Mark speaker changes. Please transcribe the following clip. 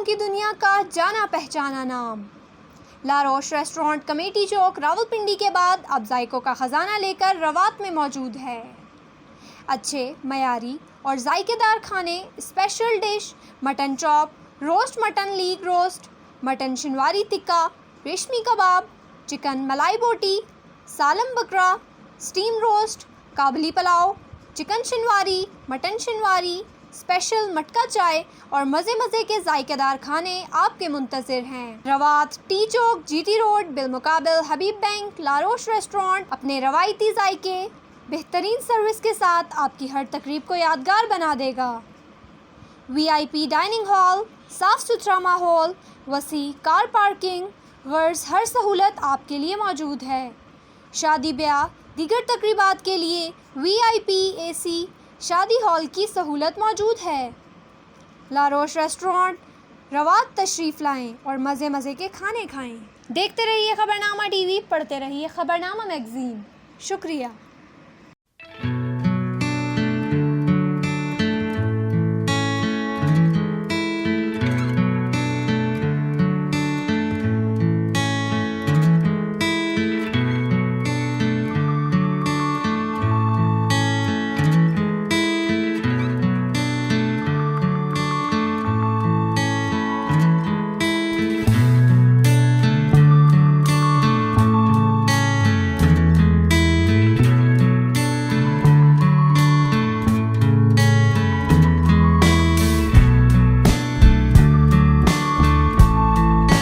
Speaker 1: की दुनिया का जाना पहचाना नाम। लारोश रेस्टोरेंट कमेटी चौक रावलपिंडी के बाद अब जायकों का ख़जाना लेकर रवात में मौजूद है। अच्छे, मयारी और जायकेदार खाने, special dish, mutton chop, roast mutton leg roast, mutton Shinwari tikka, reshmi kebab, chicken malai boti, सालम बकरा, स्टीम रोस्ट, काबली pulao, chicken Shinwari, mutton Shinwari, special मटका चाय और मज़े के जायकेदार खाने आपके मुंतज़िर हैं। रवात, टी चौक, जीटी रोड, बिलमुकाबिल हबीब बैंक। लारोश रेस्टोरेंट अपने रवायती जायके, बेहतरीन सर्विस के साथ आपकी हर तकरीब को यादगार बना देगा। VIP डाइनिंग हॉल, साफ़ सुथरा माहौल, वसी कार पार्किंग, गर्ज हर सहूलत आपके लिए मौजूद है। शादी ब्याह दीगर तकरीबात के लिए VIP AC शादी हॉल की सहूलत मौजूद है। लारोश रेस्टोरेंट रवात तशरीफ़ लाएं और मज़े के खाने खाएं। देखते रहिए खबरनामा TV, पढ़ते रहिए खबरनामा मैगज़ीन। शुक्रिया।